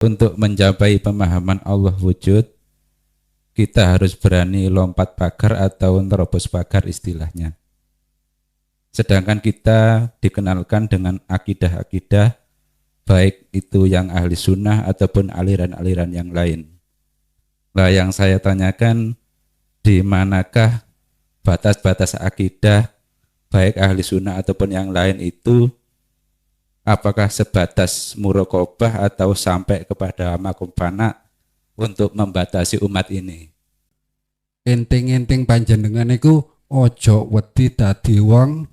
Untuk mencapai pemahaman Allah wujud, kita harus berani lompat pagar atau nerobos pagar istilahnya. Sedangkan kita dikenalkan dengan akidah-akidah, baik itu yang ahli sunnah ataupun aliran-aliran yang lain. Nah, yang saya tanyakan, di manakah batas-batas akidah, baik ahli sunnah ataupun yang lain itu, apakah sebatas muraqabah atau sampai kepada makom fana untuk membatasi umat ini? Enting-enting panjenengan iku ojo wedi dadi wong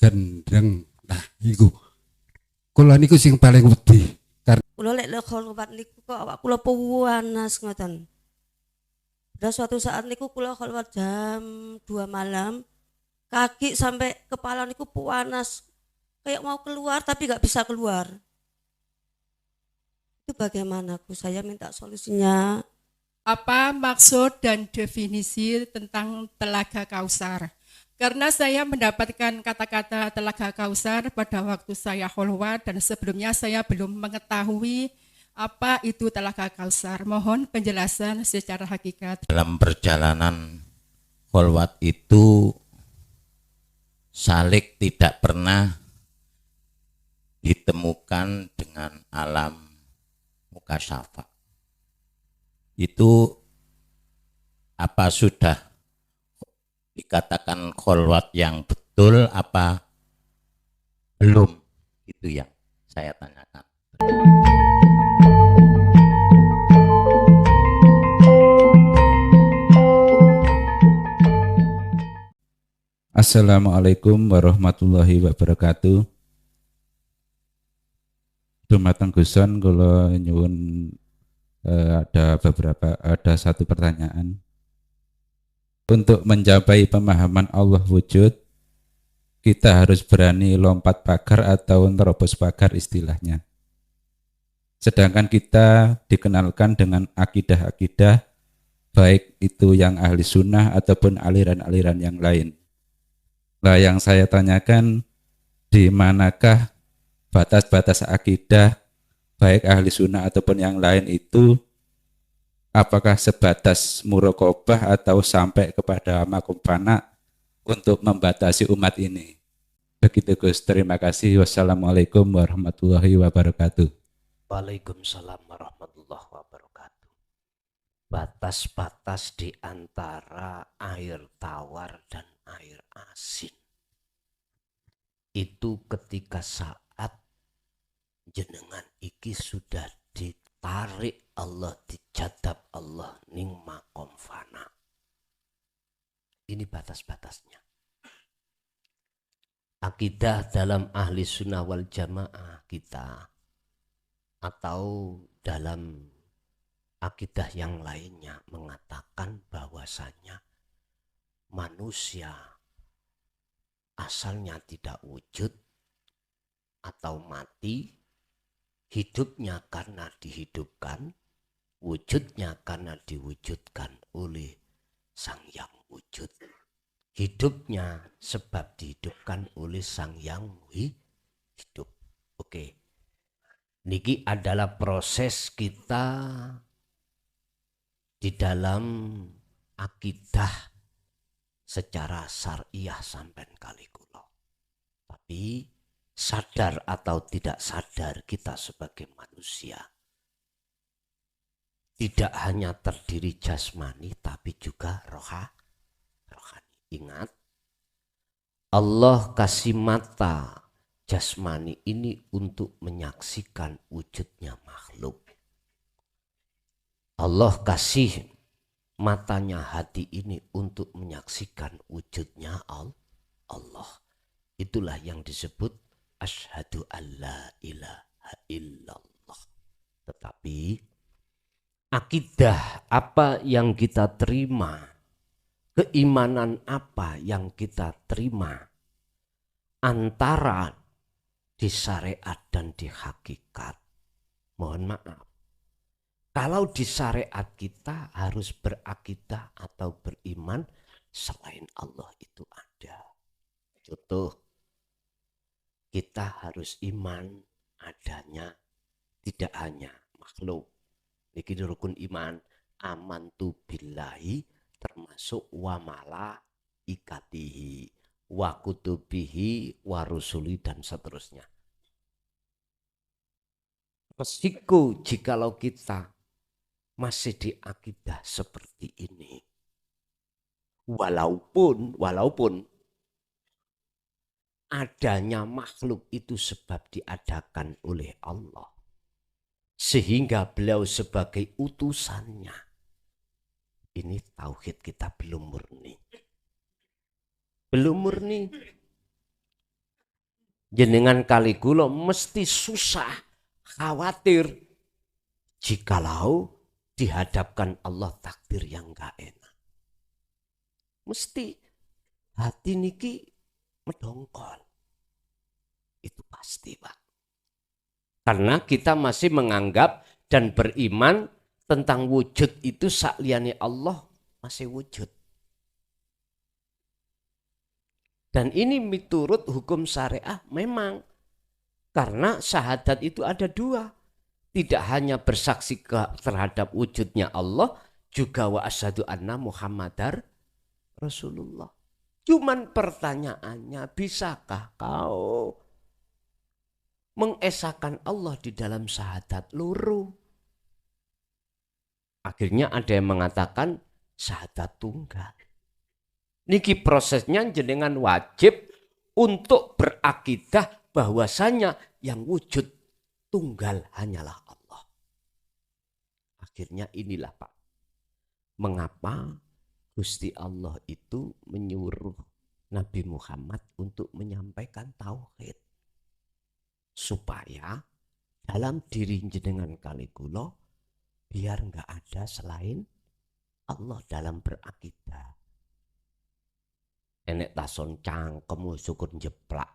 gendeng. Nah, iku. Kula niku sing paling wedi. Kula lek kholwat niku kok awak kula panas ngoten. Pada suatu saat niku kula kholwat jam 2 malam, kaki sampai kepala niku panas. Kayak mau keluar tapi nggak bisa keluar. Itu bagaimana, Bu? Saya minta solusinya. Apa maksud dan definisi tentang Telaga Kausar? Karena saya mendapatkan kata-kata Telaga Kausar pada waktu saya kholwat dan sebelumnya saya belum mengetahui apa itu Telaga Kausar. Mohon penjelasan secara hakikat. Dalam perjalanan kholwat itu salik tidak pernah ditemukan dengan alam mukasyafa. Itu apa sudah dikatakan kholwat yang betul apa belum? Itu yang saya tanyakan. Assalamualaikum warahmatullahi wabarakatuh. Dumateng Guson, kula nyuwun ada satu pertanyaan. Untuk mencapai pemahaman Allah wujud, kita harus berani lompat pagar atau nerobos pagar istilahnya. Sedangkan kita dikenalkan dengan akidah-akidah, baik itu yang ahli sunnah ataupun aliran-aliran yang lain. Nah, yang saya tanyakan, di manakah batas-batas akidah, baik ahli sunnah ataupun yang lain itu, apakah sebatas muraqabah atau sampai kepada makom fana untuk membatasi umat ini? Begitu Gus, terima kasih. Wassalamualaikum warahmatullahi wabarakatuh. Waalaikumsalam warahmatullahi wabarakatuh. Batas-batas di antara air tawar dan air asin itu ketika saat jenengan iki sudah ditarik Allah, dijadab Allah ning makom fana. Ini batas-batasnya. Akidah dalam ahli sunnah wal jamaah kita atau dalam akidah yang lainnya mengatakan bahwasanya manusia asalnya tidak wujud atau mati, hidupnya karena dihidupkan, wujudnya karena diwujudkan oleh Sang Yang Wujud. Hidupnya sebab dihidupkan oleh Sang Yang Hidup. Oke. Niki adalah proses kita di dalam akidah secara syariah sampai kali kula. Tapi sadar atau tidak sadar kita sebagai manusia tidak hanya terdiri jasmani tapi juga rohani. Ingat, Allah kasih mata jasmani ini untuk menyaksikan wujudnya makhluk. Allah kasih matanya hati ini untuk menyaksikan wujudnya Allah. Itulah yang disebut asyhadu alla ilaha illallah. Tetapi akidah apa yang kita terima, keimanan apa yang kita terima antara di syariat dan di hakikat, mohon maaf, kalau di syariat kita harus berakidah atau beriman selain Allah itu ada. Contoh, kita harus iman adanya tidak hanya makhluk. Niki rukun iman. Amantu billahi termasuk wa malaikatihi wa kutubihi wa rusuli dan seterusnya. Resiko jikalau kita masih di akidah seperti ini. Walaupun adanya makhluk itu sebab diadakan oleh Allah. Sehingga beliau sebagai utusannya. Ini tauhid kita belum murni. Belum murni. Jenengan kali kula mesti susah, khawatir jikalau dihadapkan Allah takdir yang gak enak. Mesti hati niki medongkol. Itu pasti, Pak. Karena kita masih menganggap dan beriman tentang wujud itu sakliyane Allah masih wujud. Dan ini miturut hukum syariah memang. Karena syahadat itu ada dua. Tidak hanya bersaksi terhadap wujudnya Allah, juga wa asyhadu anna Muhammadar Rasulullah. Cuman pertanyaannya, bisakah kau mengesahkan Allah di dalam syahadat loro? Akhirnya ada yang mengatakan syahadat tunggal. Niki prosesnya jenengan wajib untuk berakidah bahwasanya yang wujud tunggal hanyalah Allah. Akhirnya inilah Pak, mengapa Gusti Allah itu menyuruh Nabi Muhammad untuk menyampaikan tauhid. Supaya dalam diri jenengan kali kula biar enggak ada selain Allah dalam berakidah. Enek tason cangkem syukur jeplak.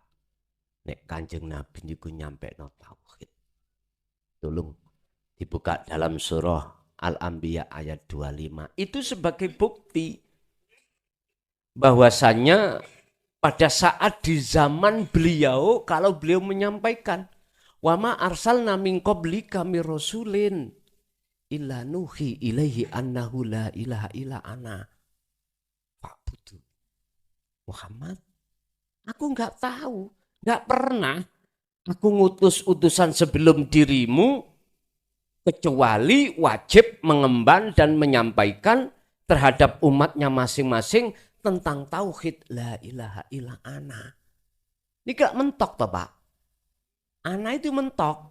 Nek Kanjeng Nabi niku nyampekno tauhid. Tolong dibuka dalam surah Al-Anbiya ayat 25. Itu sebagai bukti bahwasannya pada saat di zaman beliau, kalau beliau menyampaikan, wa ma arsalna min qablika mir rasulin illa nuhi ilaihi annahu la ilaha illa ana fa'budu. Muhammad, aku enggak tahu, enggak pernah aku ngutus utusan sebelum dirimu kecuali wajib mengemban dan menyampaikan terhadap umatnya masing-masing tentang tauhid la ilaha illa ana. Ini gak mentok toh Pak. Ana itu mentok.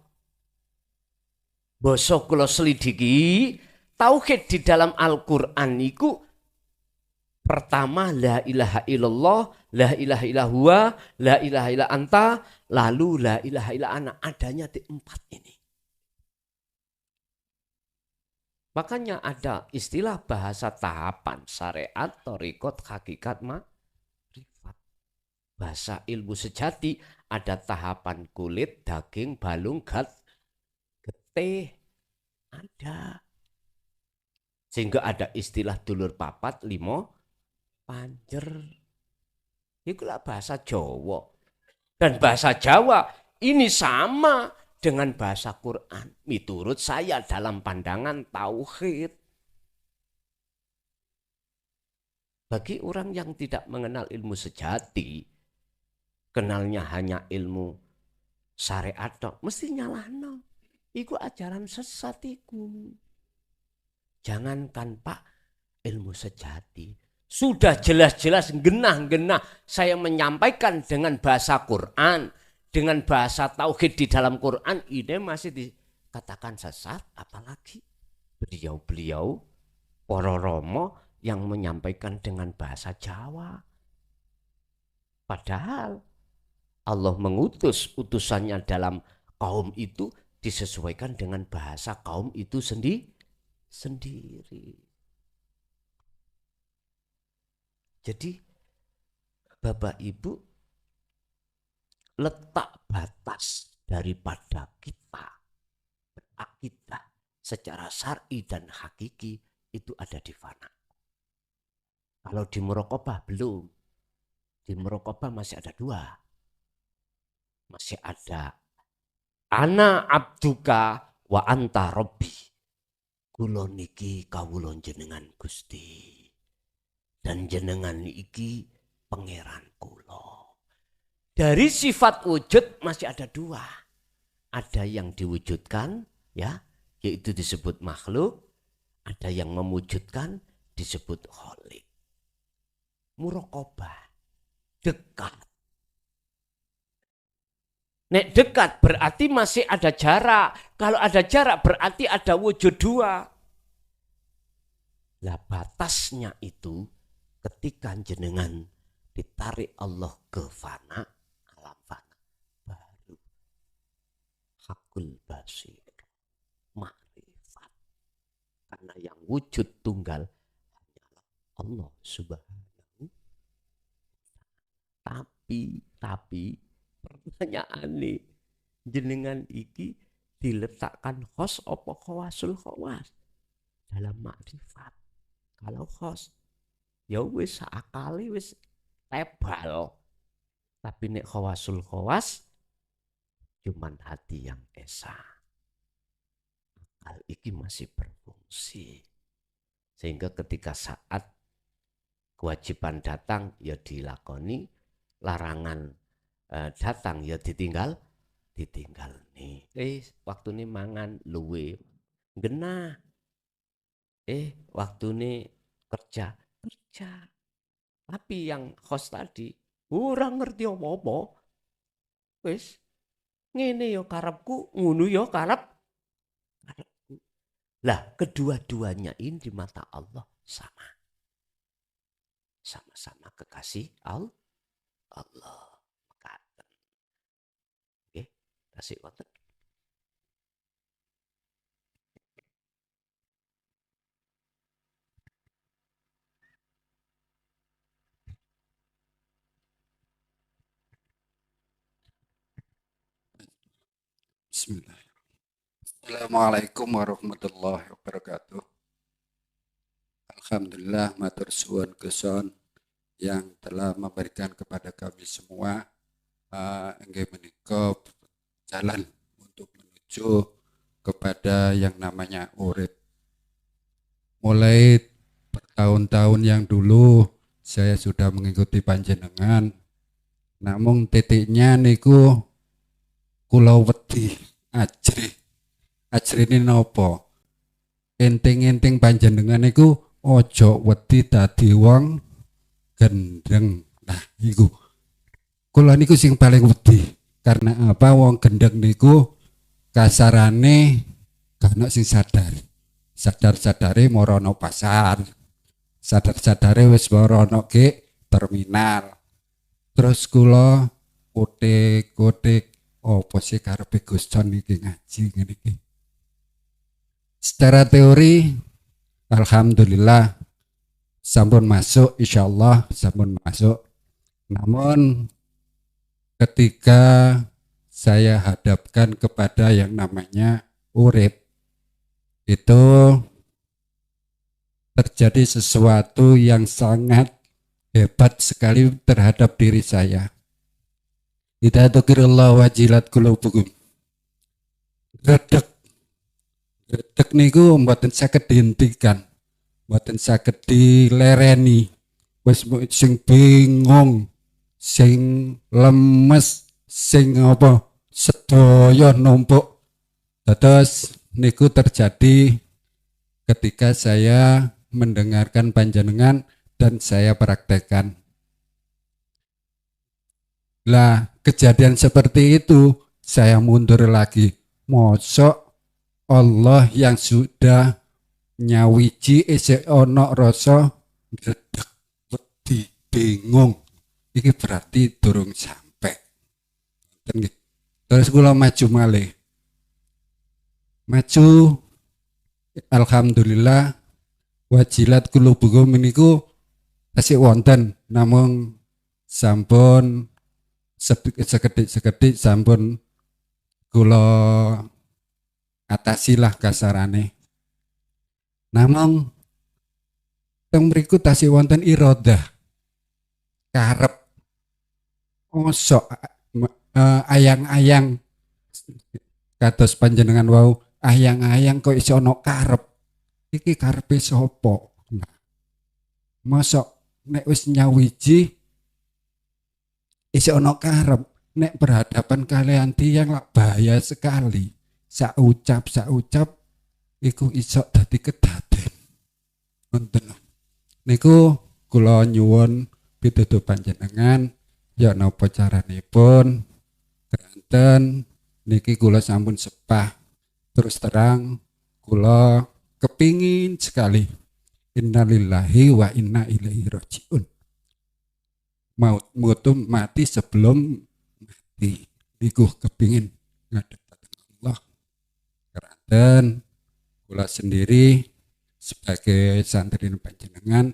Basa kula selidiki tauhid di dalam Al-Qur'an niku pertama la ilaha illallah, la ilaha illa huwa, la ilaha illa anta, lalu la ilaha illa ana. Adanya di 4 ini. Makanya ada istilah bahasa tahapan syariat, thariqat, hakikat, makrifat. Bahasa ilmu sejati ada tahapan kulit, daging, balung, getih. Ada. Sehingga ada istilah dulur papat, 5 panjer. Itulah bahasa Jawa. Dan bahasa Jawa ini sama dengan bahasa Quran. Miturut saya dalam pandangan tauhid. Bagi orang yang tidak mengenal ilmu sejati, kenalnya hanya ilmu syariat, mesti nyalahno. Iku ajaran sesat iku. Jangankan Pak ilmu sejati. Sudah jelas-jelas genah-genah saya menyampaikan dengan bahasa Quran. Dengan bahasa tauhid di dalam Quran ini masih dikatakan sesat, apalagi beliau-beliau para romo yang menyampaikan dengan bahasa Jawa. Padahal Allah mengutus utusannya dalam kaum itu disesuaikan dengan bahasa kaum itu sendiri. Jadi Bapak Ibu, letak batas daripada kita berakidah secara syar'i dan hakiki itu ada di mana? Kalau di muraqabah belum. Di muraqabah masih ada 2. Masih ada ana abduka wa anta rabbi, kula niki kawula jenengan Gusti dan jenengan iki pangeran kula. Dari sifat wujud masih ada dua. Ada yang diwujudkan ya, yaitu disebut makhluk, ada yang memwujudkan disebut khalik. Muraqabah, dekat. Nek dekat berarti masih ada jarak. Kalau ada jarak berarti ada wujud dua. Lah batasnya itu ketika jenengan ditarik Allah ke fana, alam fana, baru hakul basir, makrifat. Karena yang wujud tunggal hanyalah Allah subhanahu. Tapi pertanyaan nih, jenengan iki diletakkan khos apa khawasul khawas dalam makrifat. Kalau khos ya wis akali wis tebal, tapi nek khawasul khawas cuman hati yang esa, akal iki masih berfungsi, sehingga ketika saat kewajiban datang ya dilakoni, larangan datang ya ditinggal nih. Waktu ini mangan luwe genah, waktu ini kerja. Tapi yang host tadi orang ngerti apa-apa, wis ngene yo karepku, ngono yo karepku. Lah kedua-duanya ini di mata Allah sama-sama kekasih Allah. Kasih wonten. Bismillahirrahmanirrahim. Assalamualaikum warahmatullahi wabarakatuh. Alhamdulillah matur suwun Gusti yang telah memberikan kepada kami semua inggih menika jalan untuk menuju kepada yang namanya urip. Mulai bertahun-tahun yang dulu saya sudah mengikuti panjenengan, namun titiknya niku kula wedi ajri ini nopo enting-enting panjenengan niku ojo wedi dadi wong gendeng. Nah iku kula niku sing paling wedi. Karena apa? Wong gendeng niku kasarane gak ono sing sadare morono pasar, sadare wis morono ke terminal. Terus kula kotek opo sih karepe Gusti niki ngaji ngene iki. Secara teori alhamdulillah sampun masuk, insyaallah sampun masuk. Namun ketika saya hadapkan kepada yang namanya urip, itu terjadi sesuatu yang sangat hebat sekali terhadap diri saya. Idza dzukirallahu wajilat qulubukum. Gredeg niku mboten saged dihentikan, mboten saged dilereni. Wis sing bingung, sing lemes, sing apa sedaya numpuk. Dados niku terjadi ketika saya mendengarkan panjenengan dan saya praktekkan. Lah kejadian seperti itu saya mundur lagi. Mosok Allah yang sudah nyawiji isih ana rasa gredeg, wedi, bingung. Iki berarti durung sampai. Terus kula maju malih. Maju, alhamdulillah wajilat qulubukum niku tasih wonten, namung sampun sekedhik sampun kula atasilah kasarane. Namung teng mriku tasih wonten iradah, karep, osok ayang-ayang kados panjenengan wau ayang-ayang kok iso ana karep. Iki karepe sapa? Nah, mosok nek wis nyawiji iso ana karep, nek berhadapan kalian tiyang lak bahaya sekali. Sak ucap iku iso dadi kedaden. Wonten. Niku kula nyuwun pituduh panjenengan ya napa caranipun keranten niki kula sampun sepah. Terus terang kula kepingin sekali innalillahi wa inna ilaihi rajiun. Mutu mati sebelum mati. Niku kepingin ngadep Allah. Keranten kula sendiri sebagai santri panjenengan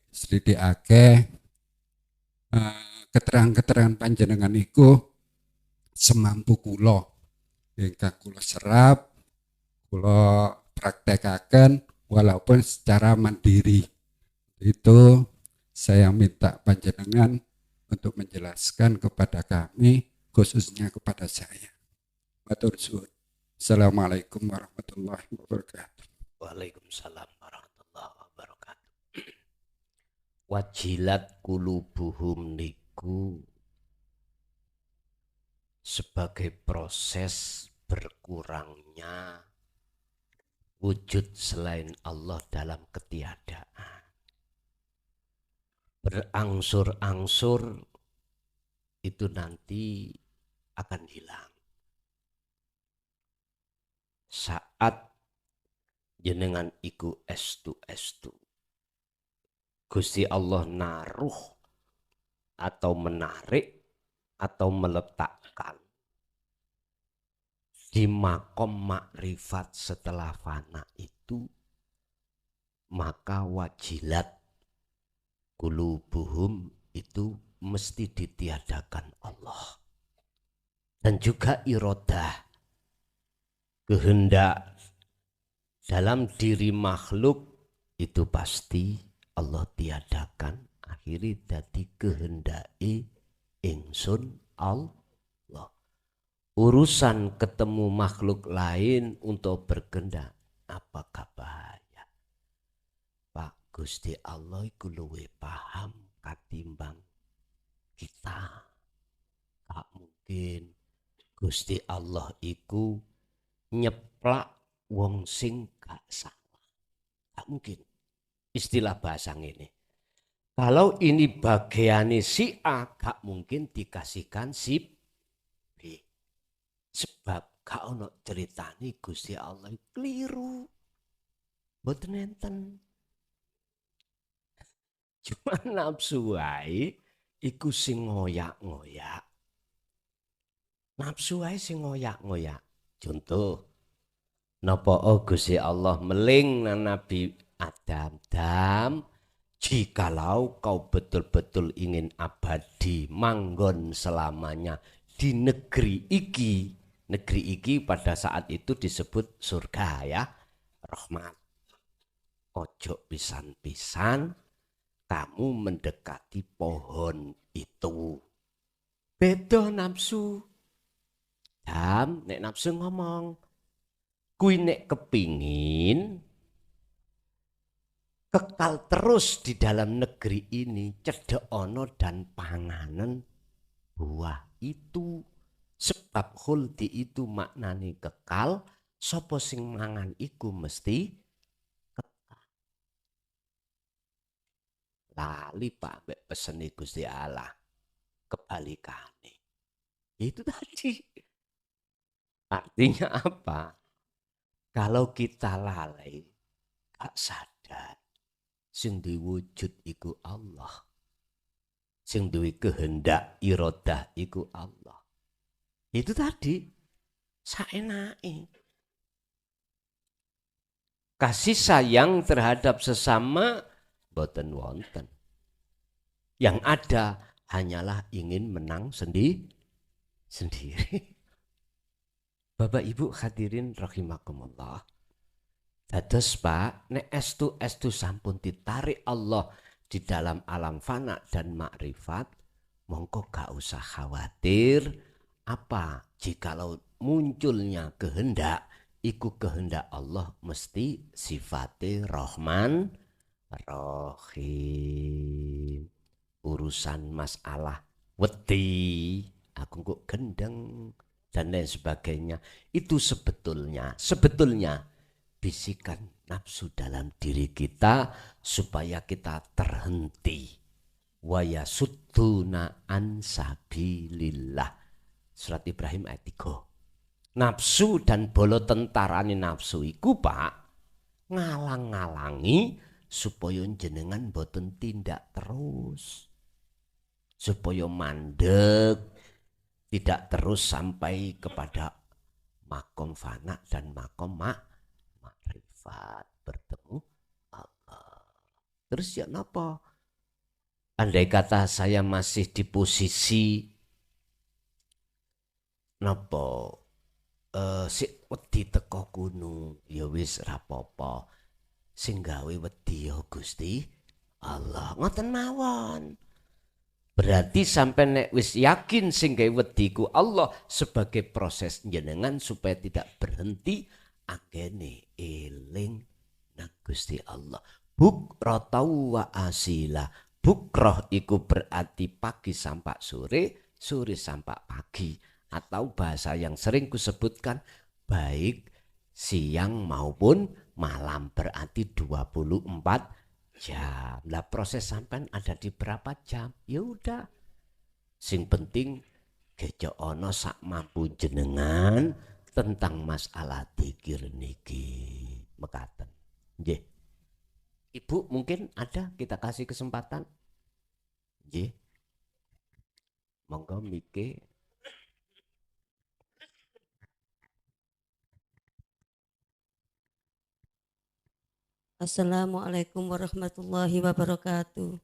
slidikake keterangan-keterangan panjenengan iku semampu kula ingkang kula serap kula praktekaken walaupun secara mandiri. Itu saya minta panjenengan untuk menjelaskan kepada kami, khususnya kepada saya. Matur suwun. Assalamualaikum warahmatullahi wabarakatuh. Waalaikumsalam warahmatullahi wabarakatuh. Wajilat kulubuhum niku sebagai proses berkurangnya wujud selain Allah dalam ketiadaan. Berangsur-angsur itu nanti akan hilang. Saat jenengan iku estu Gusti Allah naruh atau menarik atau meletakkan di makom makrifat setelah fana itu, maka wajilat kulubuhum itu mesti ditiadakan Allah. Dan juga irodah, kehendak dalam diri makhluk itu pasti Allah tiadakan, akhirnya dadi kehendaki ingsun Allah. Urusan ketemu makhluk lain untuk berkehendak, apakah bahaya? Pak Gusti Allah iku luwih paham katimbang kita. Gak mungkin Gusti Allah iku nyeplak wong sing gak salah. Gak mungkin. Istilah bahasa ini. Kalau ini bagiannya si A, gak mungkin dikasihkan si B. Sebab gak ono ceritani Gusti Allah keliru. Mboten enten. Cuma nafsu wae iku sing ngoyak-ngoyak. Nafsu wae sing ngoyak-ngoyak. Contoh, napa Gusti Allah meling nang Nabi Adam, jikalau kau betul-betul ingin abadi manggon selamanya di negeri iki pada saat itu disebut surga ya, rahmat. Ojo pisan-pisan kamu mendekati pohon itu. Beda nafsu. Nek nafsu ngomong, kui nek kepingin kekal terus di dalam negeri ini, cedek ono dan panganan buah itu. Sebab khuldi itu maknani kekal, sapa sing mangan iku mesti kekal. Lali Pak mbek pesen Gusti Allah, kebalikane. Itu tadi. Artinya apa? Kalau kita lalai, gak sadar, sing duwe wujud iku Allah. Sing duwe kehendak irodah iku Allah. Itu tadi saenake. Kasih sayang terhadap sesama boten wonten. Yang ada hanyalah ingin menang sendiri. Bapak Ibu hadirin rahimakumullah. Dados Pak, nek estu sampun ditarik Allah di dalam alam fana dan makrifat, mongko gak usah khawatir apa jikalau munculnya kehendak iku kehendak Allah mesti sifate Rahman Rahim. Urusan masalah wedi, aku kok gendeng dan lain sebagainya, itu sebetulnya bisikan nafsu dalam diri kita supaya kita terhenti. Wa yasudduna an sabilillah. Surat Ibrahim ayat 3. Nafsu dan bolo tentarane nafsu iku Pak ngalang-ngalangi supaya jenengan boten tindak terus, supaya mandek, tidak terus sampai kepada makom fana dan makom makrifat bertemu Allah. Terus ya napa? Andai kata saya masih di posisi napa sik wedi teko gunung, ya wis rapopo. Sing gawe wedi ya Gusti Allah. Ngoten mawon. Berarti sampai nek wis yakin sing gawe wedi ku Allah sebagai proses jenengan supaya tidak berhenti anggene eling nang Gusti Allah. Bukrotau wa asila. Bukroh iku berarti pagi sampai sore, sore sampai pagi. Atau bahasa yang sering kusebutkan baik siang maupun malam, berarti 24 jam. Lah proses sampean ada di berapa jam? Ya udah. Sing penting gejo ono sak mampu jenengan tentang masalah dzikir niki. Mekaten. Nggih. Ibu mungkin ada, kita kasih kesempatan. Nggih. Monggo mike. Assalamualaikum warahmatullahi wabarakatuh.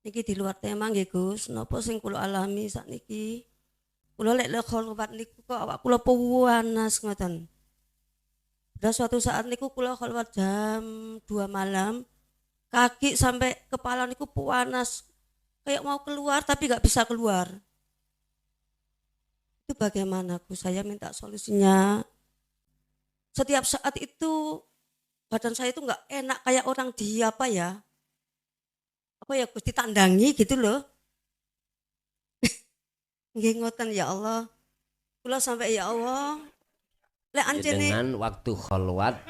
Niki di luar tema nggih Gus, napa sing kula alami sakniki? Kula lek kholwat niku kok awak kula panas ngoten. Pada suatu saat niku kula kholwat jam 2 malam, kaki sampai kepala niku panas, kayak mau keluar tapi nggak bisa keluar. Itu bagaimana Gus? Saya minta solusinya. Setiap saat itu badan saya itu nggak enak kayak orang di apa ya Gus, ditandangi gitu loh. Nggih ngoten ya Allah. Kula sampai ya Allah. Lek anjene Dengan waktu kholwat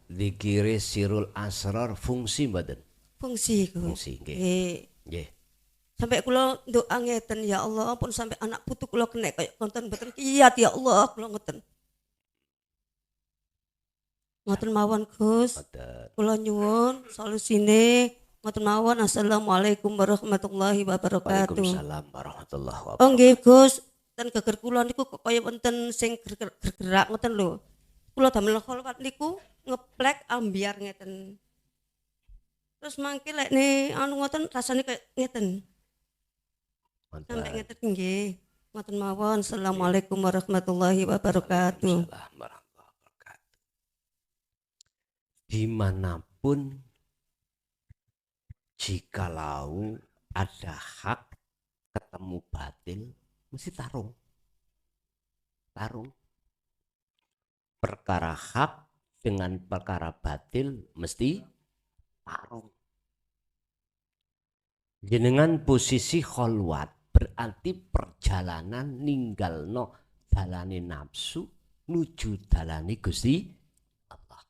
dzikir sirul asrar fungsi mboten? fungsi Gus. Fungsi nggih. Nggih. Sampai kula doa ngeten ya Allah, pun sampai anak putu kula kena kayak konten mboten kiyat ya Allah, kula ngoten. Ngoten mawon Gus. Kula nyuwun solusine ngoten mawon. Assalamualaikum warahmatullahi wabarakatuh. Waalaikumsalam warahmatullahi wabarakatuh. Oh nggih Gus, ten geger kula niku kok kaya wonten sing gerak ngoten lho. Kula damel kholwat niku ngeplek ambiar ngeten. Terus mangke lek ne anu ngoten rasane kaya ngeten. Sampai ngeten nggih. Ngoten mawon. Assalamualaikum warahmatullahi wabarakatuh. Dimanapun jikalau ada hak ketemu batil mesti tarung. Perkara hak dengan perkara batil mesti tarung. Jenengan posisi kholwat berarti perjalanan ninggalno dalane nafsu nuju dalane Gusti Allah.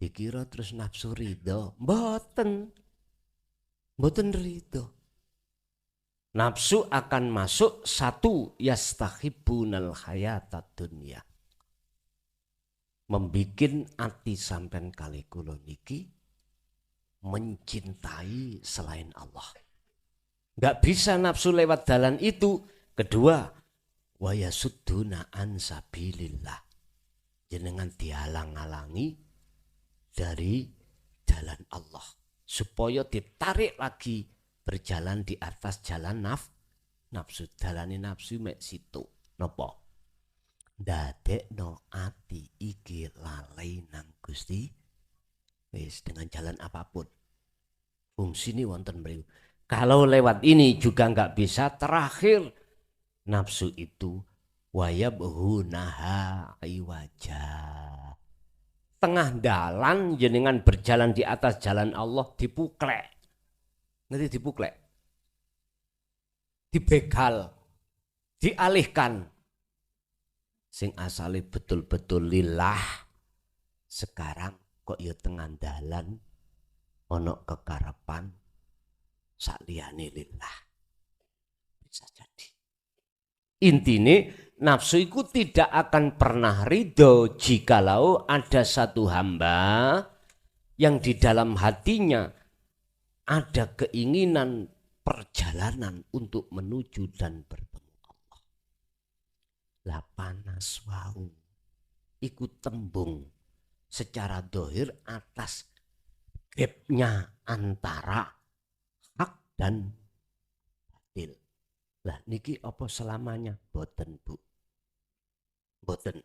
Dikira terus nafsu ridho, mboten ridho. Nafsu akan masuk satu yastakhibunal hayatad dunya. Membikin ati sampean kali kula niki mencintai selain Allah. Enggak bisa nafsu lewat jalan itu. Kedua, wa yasudduna an sabilillah. Jenengan dihalang-halangi dari jalan Allah supaya ditarik lagi berjalan di atas jalan nafsu. Dalane nafsu mek situ napa ndadekno ati iki lalai nang Gusti wis dengan jalan apapun fungsi ini wonten mriku. Kalau lewat ini juga nggak bisa, terakhir nafsu itu wa yabhunaha iwaja. Tengah dalan jenengan berjalan di atas jalan Allah dipuklek. Ngerti dipuklek? Dibegal, dialihkan. Sing asale betul-betul lillah, sekarang kok ya tengah dalan ono kekarepan sakliyane lillah. Bisa jadi. Intine nafsu itu tidak akan pernah ridho jikalau ada satu hamba yang di dalam hatinya ada keinginan perjalanan untuk menuju dan bertemu Allah. Lah panas wau ikut tembung secara dohir atas gapnya antara hak dan batil. Lah niki apa selamanya? Boten Bu. Boten.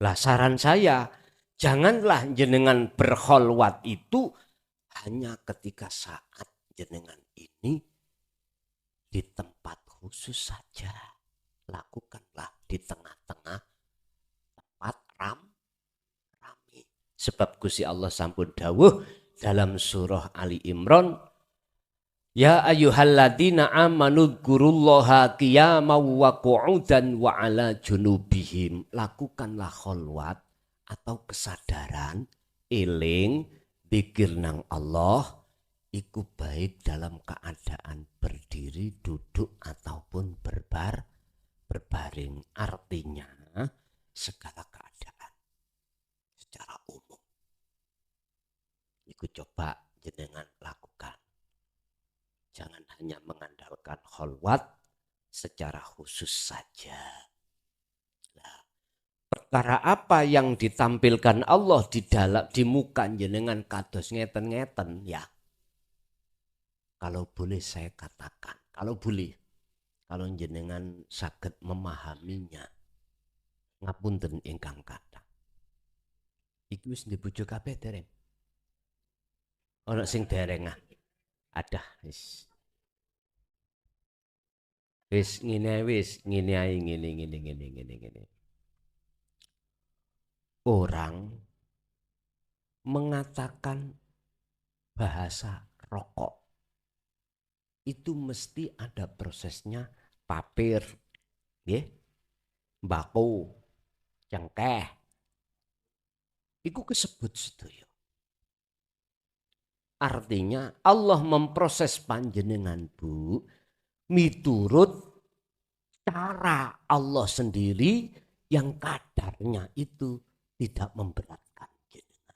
Lah saran saya, janganlah jenengan berkholwat itu hanya ketika saat jenengan ini di tempat khusus saja. Lakukanlah di tengah-tengah tempat rame. Sebab Gusti Allah sampun dawuh dalam surah Ali Imran, ya ayyuhalladzina amanu dzkurullaha qiyaman wa qu'udan wa ala junubihim. Lakukanlah kholwat atau kesadaran eling dzikir nang Allah iku baik dalam keadaan berdiri, duduk ataupun berbaring. Artinya segala keadaan secara umum. Iku coba jenengan lakukan. Jangan hanya mengandalkan kholwat secara khusus saja. Nah, perkara apa yang ditampilkan Allah di muka jenengan kados ngeten-ngeten ya. Kalau boleh saya katakan, kalau jenengan saged memahaminya, ngapunten ingkang kathah. Iki wis dibujuk kabeh dereng. Ana sing dereng ah. Ada wis ngene ngene. Orang mengatakan bahasa rokok itu mesti ada prosesnya, papir, nggih, mbako, cengkeh. Iku kesebut sedaya. Artinya Allah memproses panjenengan Bu miturut cara Allah sendiri yang kadarnya itu tidak memberatkan jenengan.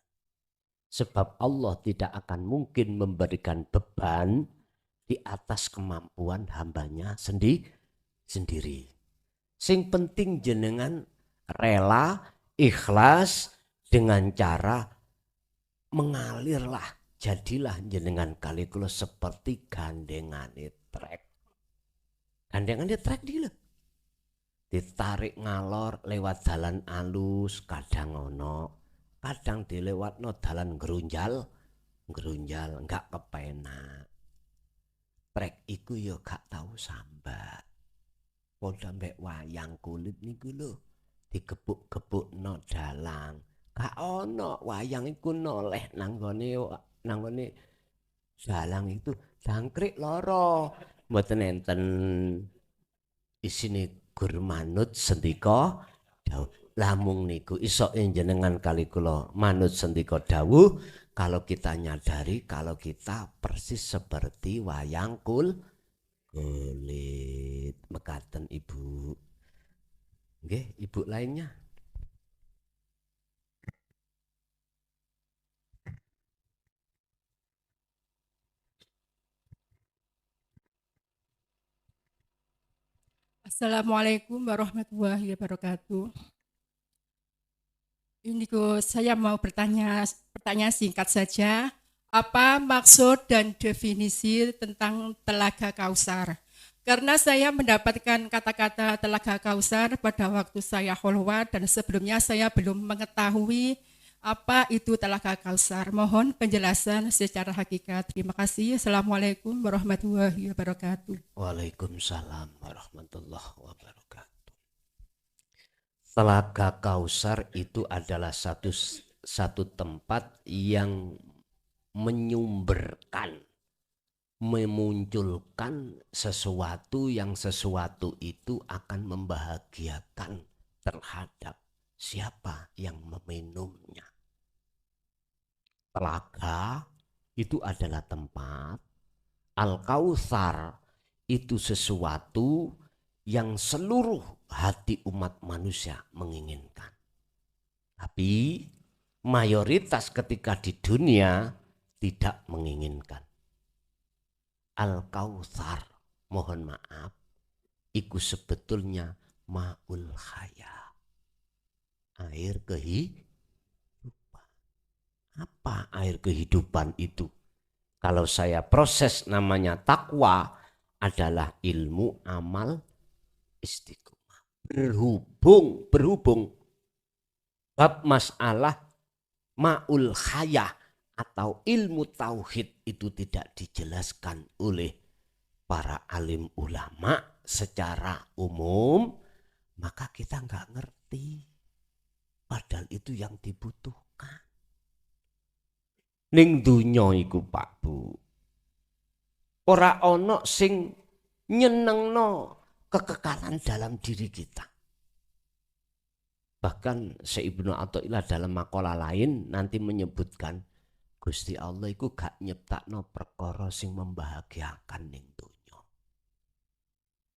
Sebab Allah tidak akan mungkin memberikan beban di atas kemampuan hambanya sendiri. Sing penting jenengan rela, ikhlas dengan cara mengalirlah. Jadilah jenengan kali kula seperti gandengane trek. Gandengane trek dile. Ditarik ngalor lewat dalan alus, kadang ono, kadang dilewatno dalan ngrunjal, enggak kepenak. Trek iku yo gak tahu sambat. Padha mbek wayang kulit niku lho, digebuk-gebukno dalang. Gak ono wayang iku noleh nang gone dalang itu jangkrik loro. Mboten enten isine gur manut sendika dawuh. Lamung niku iso jenengan kali kula manut sendika dawuh kalau kita nyadari kalau kita persis seperti wayang kulit. Mekaten Ibu. Nggih, Ibu lainnya. Assalamualaikum warahmatullahi wabarakatuh. Ini saya mau pertanyaan singkat saja. Apa maksud dan definisi tentang Telaga Kausar? Karena saya mendapatkan kata-kata Telaga Kausar pada waktu saya kholwat dan sebelumnya saya belum mengetahui apa itu Telaga Kausar. Mohon penjelasan secara hakikat. Terima kasih. Assalamualaikum warahmatullahi wabarakatuh. Waalaikumsalam warahmatullahi wabarakatuh. Telaga Kausar itu adalah satu tempat yang menyumberkan, memunculkan sesuatu itu akan membahagiakan terhadap siapa yang meminumnya. Telaga itu adalah tempat, Al-Kautsar itu sesuatu yang seluruh hati umat manusia menginginkan. Tapi mayoritas ketika di dunia tidak menginginkan. Al-Kautsar, mohon maaf, itu sebetulnya ma'ul haya, air kehidupan. Apa air kehidupan itu? Kalau saya proses namanya takwa adalah ilmu, amal, istiqomah. Berhubung bab masalah ma'ul haya atau ilmu tauhid itu tidak dijelaskan oleh para alim ulama secara umum, maka kita nggak ngerti. Padahal itu yang dibutuhkan. Ning dunya iku Pak Bu, ora ono sing nyenengno kekekalan dalam diri kita. Bahkan Syekh Ibnu Athaillah dalam makalah lain nanti menyebutkan Gusti Allah iku gak nyiptakno perkara sing membahagiakan ning donya.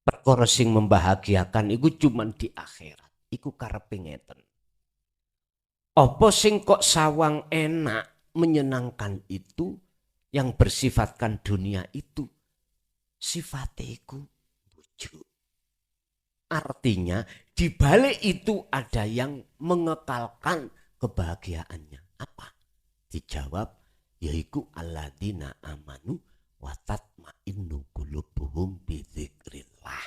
Perkara sing membahagiakan iku cuman di akhirat. Iku karepe ngeten. Apa sing kok sawang enak menyenangkan itu yang bersifatkan dunia itu sifatnya iku bujuk. Artinya di balik itu ada yang mengekalkan kebahagiaannya. Apa? Dijawab, yaiku alladzina amanu wa tatma'innu qulubuhum bidzikrillah.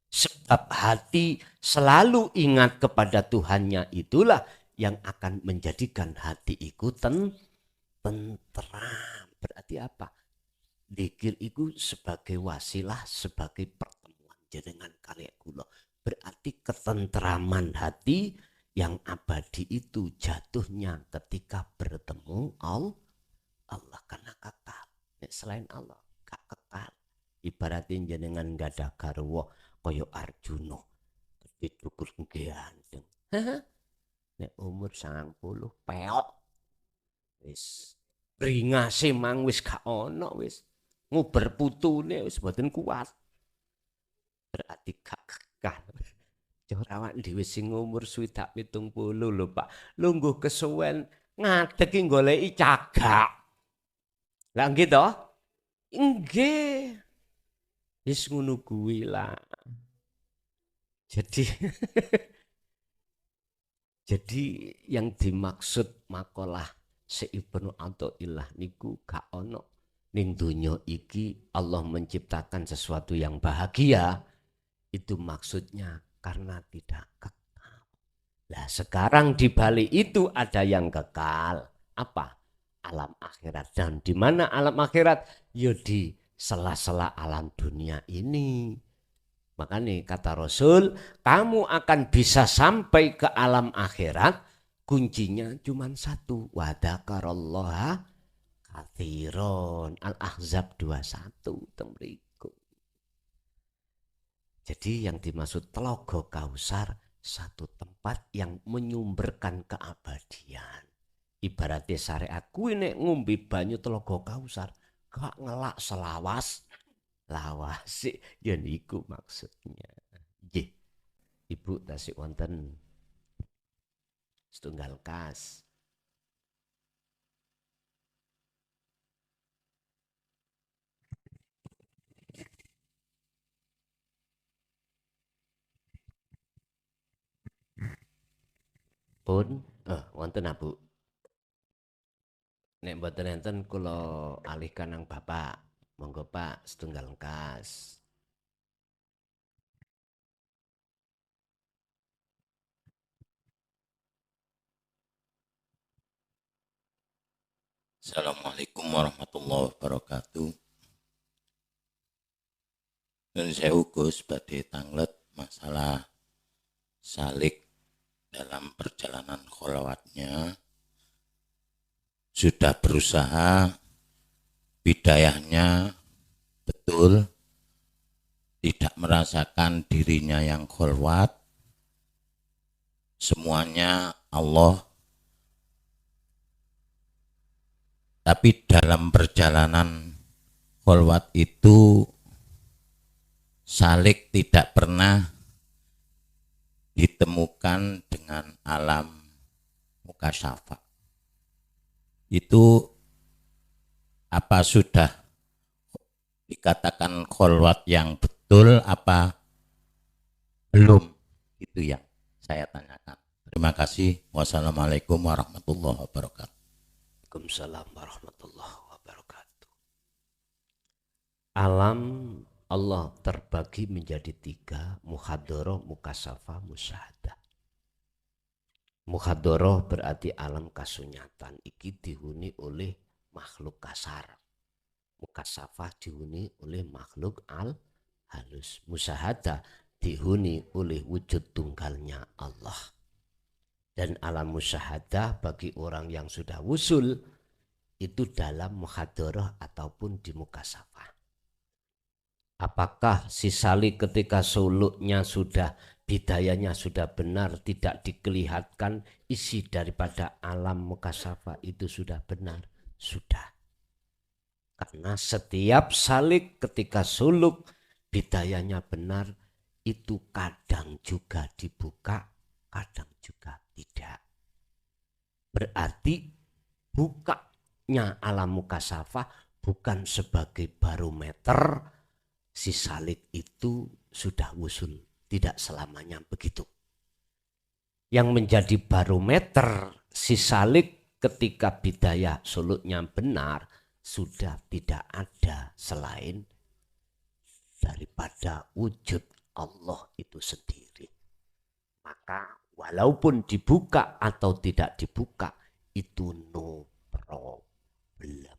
Sebab hati selalu ingat kepada Tuhannya itulah yang akan menjadikan hati itu tentram. Berarti apa? Dzikir itu sebagai wasilah, sebagai pertemuan jenengan kalian kula. Berarti ketentraman hati yang abadi itu jatuhnya ketika bertemu Allah karena kekal. Selain Allah gak kekal. Ibaratin jenengan gak ada garwa kaya Arjuna. Dicukur ganteng. Nek umur 90 peot. Wis bringase mang wis gak ono wis. Nguber putune wis mboten kuat. Berarti gak kekal. Ora awak dhewe sing umur 70 lho Pak. Lungguh kesuwen ngadeg goleki cagak. Lah nggih to? Nggih. Wis ngono kuwi lah. Jadi yang dimaksud makalah Syekh Ibnu Athaillah niku gak ono ning donya iki Allah menciptakan sesuatu yang bahagia. Itu maksudnya karena tidak kekal. Nah sekarang di balik itu ada yang kekal. Apa? Alam akhirat. Dan di mana alam akhirat? Ya di sela-sela alam dunia ini. Makanya kata Rasul, kamu akan bisa sampai ke alam akhirat. Kuncinya cuma satu. Wa dzakarallaha katsiran. Al-Ahzab 21 temriku. Jadi yang dimaksud Telaga Kausar satu tempat yang menyumberkan keabadian. Ibaratnya syariat kuwi nek ngombe banyu Telaga Kausar gak ngelak selawas lawas ya niku maksudnya. Nggih. Ibu tasik wonten setunggal kas. Pun wonten Bu. Nek mboten enten kula alihkan nang Bapak. Monggo Pak setunggal kas. Assalamualaikum warahmatullahi wabarakatuh. Dan saya Gus badhe tanglet masalah salik dalam perjalanan kholwatnya sudah berusaha bidayahnya betul, tidak merasakan dirinya yang kholwat, semuanya Allah. Tapi dalam perjalanan kholwat itu salik tidak pernah ditemukan dengan alam mukasyafa. Itu apa sudah dikatakan kholwat yang betul apa belum? Itu yang saya tanyakan. Terima kasih. Wassalamualaikum warahmatullahi wabarakatuh. Waalaikumsalam warahmatullahi wabarakatuh. Alam Allah terbagi menjadi 3, muhadharah, mukasafah, musyahadah. Muhadharah berarti alam kasunyatan iki dihuni oleh makhluk kasar. Mukasafah dihuni oleh makhluk halus. Musyahadah dihuni oleh wujud tunggalnya Allah. Dan alam musyahadah bagi orang yang sudah wusul itu dalam muhadharah ataupun di mukasafah. Apakah si salik ketika suluknya sudah, bidayahnya sudah benar, tidak dikelihatkan isi daripada alam mukasafah itu sudah benar? Sudah. Karena setiap salik ketika suluk bidayahnya benar itu kadang juga dibuka, kadang juga tidak. Berarti bukanya alam mukasafah bukan sebagai barometer si salik itu sudah wusul. Tidak selamanya begitu. Yang menjadi barometer si salik ketika bidayah suluknya benar sudah tidak ada selain daripada wujud Allah itu sendiri. Maka walaupun dibuka atau tidak dibuka itu no problem.